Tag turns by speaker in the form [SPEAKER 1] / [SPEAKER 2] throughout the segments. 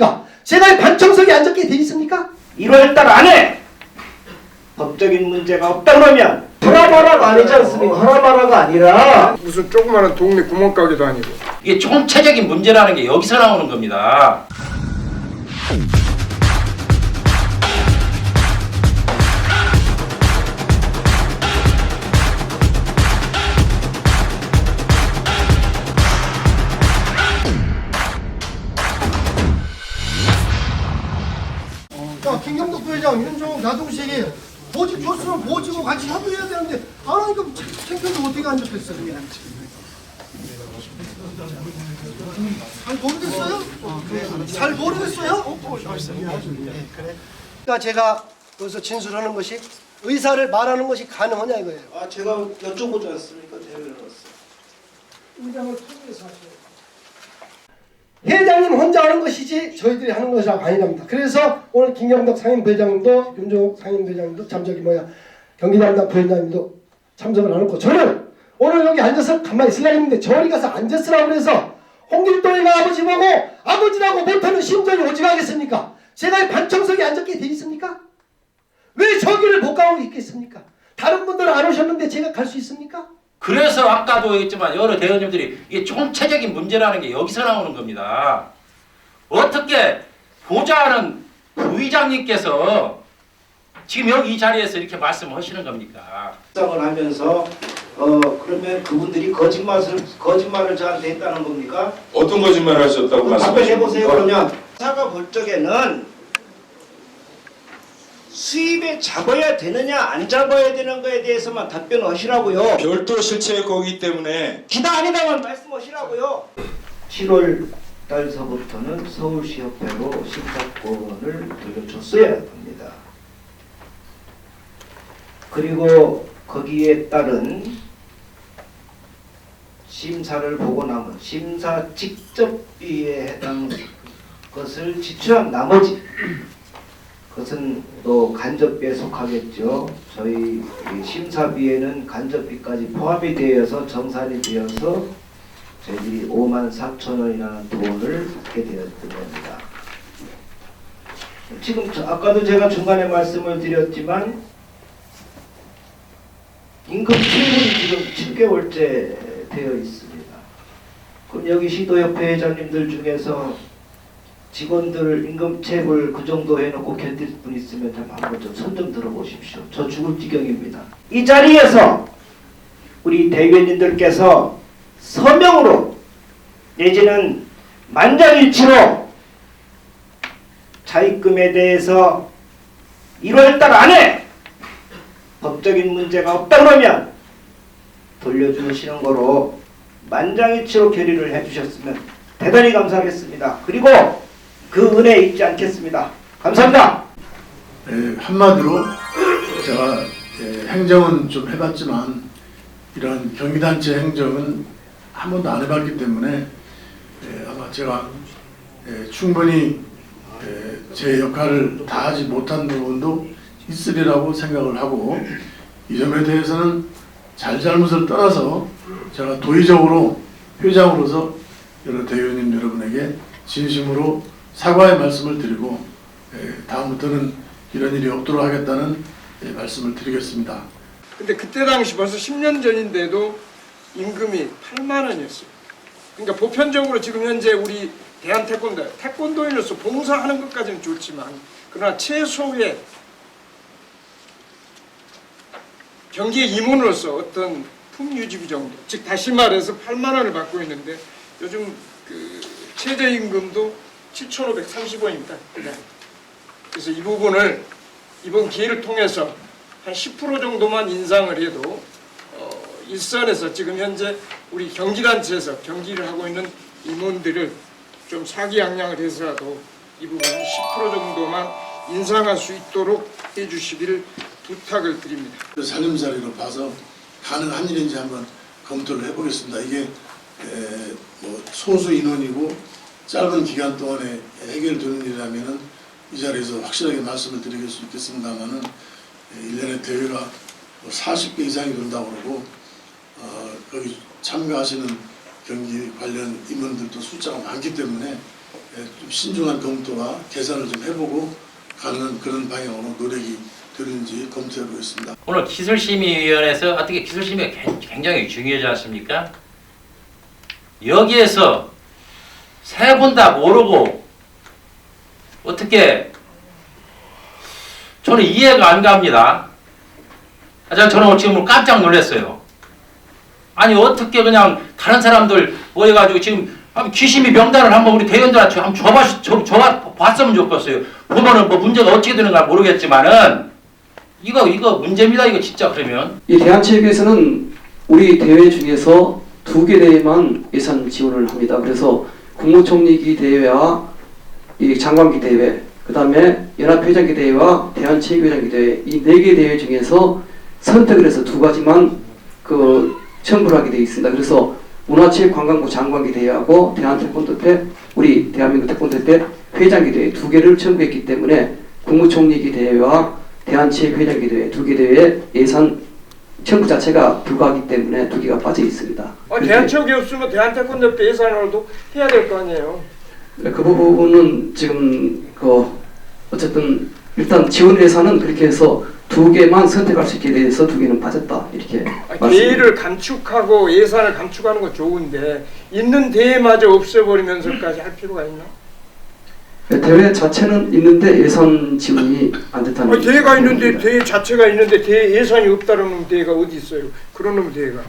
[SPEAKER 1] 있습니까? 제가 반청석에 앉았게 돼 있습니까?
[SPEAKER 2] 1월달 안에 법적인 문제가 없다 그러면
[SPEAKER 1] 허라마라가 아니지 않습니까? 허라마라가 아니라
[SPEAKER 3] 무슨 조그마한 동네 구멍가게도 아니고.
[SPEAKER 4] 이게 총체적인 문제라는 게 여기서 나오는 겁니다.
[SPEAKER 1] 자, 김경덕 부회장, 윤종욱 나동식이 보직 줬으면 보직고 같이 협의해야 되는데 안 하니까 창피해서 어떻게 안 좋겠어요? 잘 모르겠어요? 잘 모르겠어요? 그러니까 제가 여기서 진술하는 것이 의사를 말하는 것이 가능하냐 이거예요.
[SPEAKER 2] 아 제가 여쭤보지 않습니까? 대회로서
[SPEAKER 1] 의장을 통해서 하셔요. 회장님 혼자 하는 것이지 저희들이 하는 것이 아니랍니다. 그래서 오늘 김경덕 상임부회장님도 윤종욱 상임부회장님도 경기담당 부회장님도 참석을 안 했고 저는 오늘 여기 앉아서 가만히 있으려고 했는데 저리 가서 앉았으라고 그래서 홍길동이가 아버지 보고 아버지라고 못하는 심정이 오직하겠습니까? 제가 반청석에 앉았게 돼 있습니까? 왜 저기를 못 가고 있겠습니까? 다른 분들은 안 오셨는데 제가 갈 수 있습니까?
[SPEAKER 4] 그래서 아까도 했지만 여러 대의원님들이 이게 총체적인 문제라는 게 여기서 나오는 겁니다. 어떻게 보좌하는 부의장님께서 지금 여기 이 자리에서 이렇게 말씀하시는 겁니까?
[SPEAKER 2] 상을 하면서 그러면 그분들이 거짓말을 저한테 했다는 겁니까?
[SPEAKER 5] 어떤 거짓말을 하셨다고
[SPEAKER 2] 답변해 보세요.
[SPEAKER 5] 말씀하십니까?
[SPEAKER 2] 그러면 사가 볼 적에는 수입에 잡아야 되느냐 안 잡아야 되는 거에 대해서만 답변하시라고요.
[SPEAKER 5] 별도 실체의 거기 때문에
[SPEAKER 2] 기다 아니다만 말씀하시라고요. 7월 달서부터는 서울시협회로 심사권을 돌려줬어야 합니다. 그리고 거기에 따른 심사를 보고 남은 심사 직접비에 해당 것을 지출한 나머지 그것은 또 간접비에 속하겠죠. 저희 심사비에는 간접비까지 포함이 되어서 정산이 되어서 저희들이 54,000원이라는 돈을 받게 되었던 겁니다. 지금 아까도 제가 중간에 말씀을 드렸지만 임금 체불이 지금 7개월째 되어 있습니다. 그럼 여기 시도협회 회장님들 중에서 직원들 임금 체불 그 정도 해놓고 견딜 분 있으면 좀 한번 좀 손 좀 들어보십시오. 저 죽을 지경입니다. 이 자리에서 우리 대의원님들께서 서명으로 내지는 만장일치로 차입금에 대해서 1월달 안에 법적인 문제가 없다 그러면 돌려주시는 거로 만장일치로 결의를 해주셨으면 대단히 감사하겠습니다. 그리고 그 은혜 잊지 않겠습니다. 감사합니다.
[SPEAKER 6] 한마디로 제가 행정은 좀 해봤지만 이런 경기단체 행정은 한 번도 안 해봤기 때문에 아마 제가 충분히 제 역할을 다하지 못한 부분도 있으리라고 생각을 하고 이 점에 대해서는 잘잘못을 떠나서 제가 도의적으로 회장으로서 여러 대의원님 여러분에게 진심으로 사과의 말씀을 드리고 다음부터는 이런 일이 없도록 하겠다는 말씀을 드리겠습니다.
[SPEAKER 3] 근데 그때 당시 벌써 10년 전인데도 임금이 8만 원이었어요. 그러니까 보편적으로 지금 현재 우리 태권도인으로서 봉사하는 것까지는 좋지만 그러나 최소의 경기의 임원으로서 어떤 품유지비 정도, 즉 다시 말해서 8만 원을 받고 있는데 요즘 그 최저임금도 7,530원입니다. 그래서 이 부분을 이번 기회를 통해서 한 10% 정도만 인상을 해도 일선에서 지금 현재 우리 경기단체에서 경기를 하고 있는 임원들을 좀 사기양양을 해서라도 이 부분 한 10% 정도만 인상할 수 있도록 해주시기를 부탁을 드립니다.
[SPEAKER 6] 살림살이로 봐서 가능한 일인지 한번 검토를 해보겠습니다. 이게 뭐 소수 인원이고 짧은 기간 동안에 해결되는 일이라면 이 자리에서 확실하게 말씀을 드릴 수 있겠습니다만은 1년에 대회가 40개 이상이 된다고 그러고 거기 참가하시는 경기 관련 임원들도 숫자가 많기 때문에 좀 신중한 검토와 계산을 좀 해보고 가는 그런 방향으로 노력이 되는지 검토해 보겠습니다.
[SPEAKER 4] 오늘 기술심의위원회에서 어떻게 기술심의가 굉장히 중요하지 않습니까? 여기에서 세 분 다 모르고 어떻게 저는 이해가 안 갑니다. 저는 지금 깜짝 놀랐어요. 아니 어떻게 그냥 다른 사람들 모여가지고 지금 기심이 명단을 한번 우리 대의원들한테 한번 줘봤으면 좋겠어요. 보면은 뭐 문제가 어떻게 되는가 모르겠지만은 이거 문제입니다. 이거 진짜 그러면.
[SPEAKER 7] 이 대한체육에서는 우리 대회 중에서 2개 대회만 예산 지원을 합니다. 그래서 국무총리기 대회와 이 장관기 대회, 그 다음에 연합회장기 대회와 대한체육회장기 대회 이 4개 대회 중에서 선택을 해서 2가지만 첨부를 하게 되어 있습니다. 그래서 문화체육관광부 장관기 대회하고 대한태권도협회 우리 대한민국 태권도협회 회장기 대회 2개를 첨부했기 때문에 국무총리기 대회와 대한체육회장기 대회 2개 대회 예산 첨부 자체가 불가하기 때문에 2개가 빠져 있습니다.
[SPEAKER 3] 대한체육이 없으면 대한태권도협회 예산으로도 해야 될 거 아니에요.
[SPEAKER 7] 그 부분은 지금 어쨌든 일단 지원 예산은 그렇게 해서 2개만 선택할 수 있게 돼서 2개는 빠졌다 이렇게
[SPEAKER 3] 대회를 감축하고 예산을 감축하는 건 좋은데 있는 대회마저 없애버리면서까지 할 필요가 있나?
[SPEAKER 7] 대회 자체는 있는데 예산 지원이 안 됐다는
[SPEAKER 3] 대회가 있는데 대회 자체가 있는데 대회 예산이 없다는 대회가 어디 있어요? 그런 놈 대회가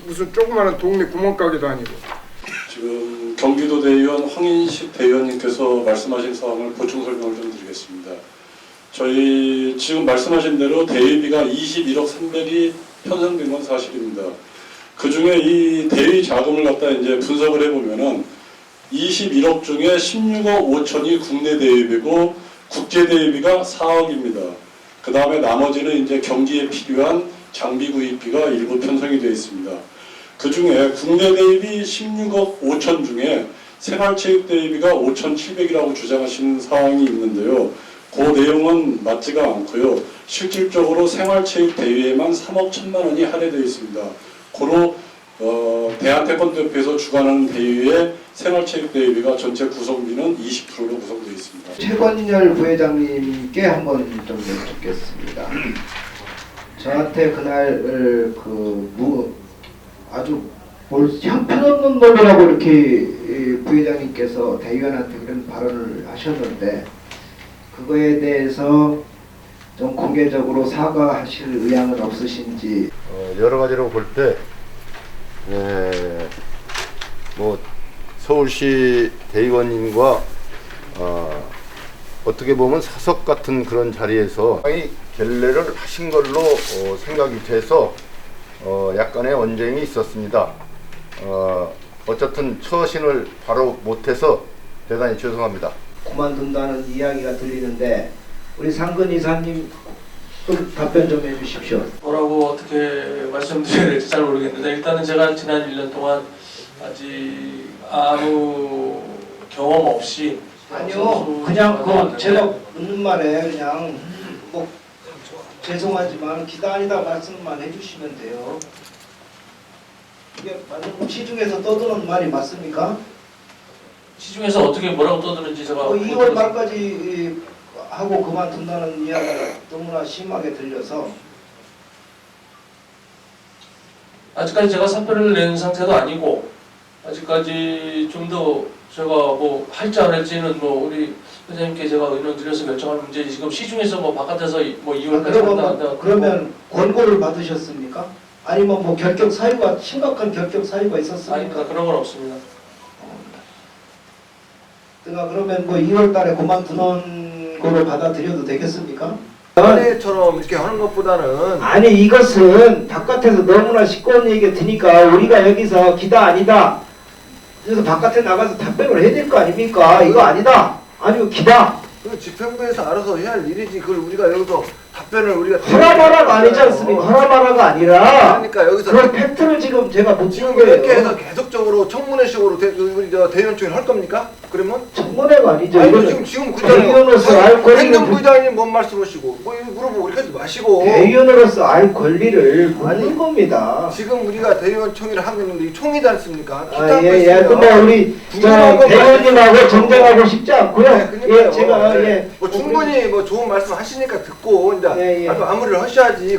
[SPEAKER 3] 무슨 조그마한 동네 구멍가게도 아니고.
[SPEAKER 8] 지금 경기도 대의원 황인식 대의원님께서 말씀하신 사항을 보충 설명을 좀 드리겠습니다. 저희 지금 말씀하신 대로 대회비가 21억 300이 편성된 건 사실입니다. 그 중에 이 대회 자금을 갖다 이제 분석을 해보면은 21억 중에 16억 5천이 국내 대회비고 국제 대회비가 4억입니다. 그 다음에 나머지는 이제 경기에 필요한 장비 구입비가 일부 편성이 되어 있습니다. 그 중에 국내 대회비 16억 5천 중에 생활체육 대회비가 5,700이라고 주장하시는 사항이 있는데요. 그 내용은 맞지가 않고요. 실질적으로 생활체육 대회에만 3억 1천만 원이 할애되어 있습니다. 고로 대한태권도협회에서 주관하는 대회의 생활체육 대회비가 전체 구성비는 20%로 구성되어 있습니다.
[SPEAKER 2] 최권열 부회장님께 한번 좀 여쭙겠습니다. 저한테 그날 아주 형편없는 놈이라고 이렇게 부회장님께서 대의원한테 그런 발언을 하셨는데 그거에 대해서 좀 공개적으로 사과하실 의향은 없으신지.
[SPEAKER 9] 여러 가지로 볼 때 뭐 서울시 대의원님과 어떻게 보면 사석 같은 그런 자리에서 결례를 하신 걸로 생각이 돼서 약간의 언쟁이 있었습니다. 어쨌든 처신을 바로 못해서 대단히 죄송합니다.
[SPEAKER 2] 그만둔다는 이야기가 들리는데 우리 상근 이사님 좀 답변 좀 해주십시오.
[SPEAKER 10] 뭐라고 어떻게 말씀드려야 될지 잘 모르겠는데 일단은 제가 지난 1년 동안 아직 아무 경험 없이
[SPEAKER 2] 아니요 그냥 제가 묻는 말에 그냥 뭐 죄송하지만 기다 아니다 말씀만 해주시면 돼요. 이게 맞는 시중에서 떠드는 말이 맞습니까?
[SPEAKER 10] 시중에서 어떻게 뭐라고 떠드는지 제가
[SPEAKER 2] 2월 말까지 하고 그만둔다는 이야기가 너무나 심하게 들려서
[SPEAKER 10] 아직까지 제가 사표를 낸 상태도 아니고 아직까지 좀 더 제가 뭐 할지 안 할지는 뭐 우리 회장님께 제가 의논 드려서 결정할 문제지 지금 시중에서 뭐 바깥에서 뭐 2월까지 한다
[SPEAKER 2] 그러면 권고를 받으셨습니까? 아니면 뭐 결격 사유가 심각한 결격 사유가 있었습니까?
[SPEAKER 10] 아닙니다. 그런 건 없습니다.
[SPEAKER 2] 그러면 뭐 2월달에 그만두는 거로 받아들여도 되겠습니까?
[SPEAKER 11] 처럼 이렇게 하는 것보다는
[SPEAKER 2] 아니 이것은 바깥에서 너무나 시끄러운 얘기가 드니까 우리가 여기서 기다 아니다 그래서 바깥에 나가서 답변을 해야 될 거 아닙니까? 이거 아니다 아니고 기다
[SPEAKER 11] 집행부에서 알아서 해야 할 일이지 그걸 우리가 여기서 답변을 우리가
[SPEAKER 2] 하라마라가 아니지 않습니까? 하라마라가 아니라
[SPEAKER 11] 그러니까 여기서
[SPEAKER 2] 그런 팩트를 지금 제가 못
[SPEAKER 11] 지금
[SPEAKER 2] 찍은
[SPEAKER 11] 이렇게 해서
[SPEAKER 2] 거예요.
[SPEAKER 11] 계속적으로 청문회식으로 우리 저 대의원 총회 할 겁니까? 그러면?
[SPEAKER 2] 청문회가 아니죠.
[SPEAKER 11] 아니
[SPEAKER 2] 이거는
[SPEAKER 11] 지금
[SPEAKER 2] 대의원으로서 알 권리를
[SPEAKER 11] 행정부장님 뭔 말씀하시고 뭐 이거 물어보고 이렇게 하지 마시고
[SPEAKER 2] 대의원으로서 알 권리를 묻는 겁니다.
[SPEAKER 11] 지금 우리가 대의원 총회를 하고 있는데 이 총이지 않습니까?
[SPEAKER 2] 아, 예. 근데 우리 저 대의원님하고 정쟁하고 싶지 않고요.
[SPEAKER 11] 네,
[SPEAKER 2] 예, 제가 예.
[SPEAKER 11] 뭐 충분히 뭐 좋은 말씀 하시니까 듣고 이제
[SPEAKER 2] 예, 예.
[SPEAKER 11] 마무리를 하셔야지.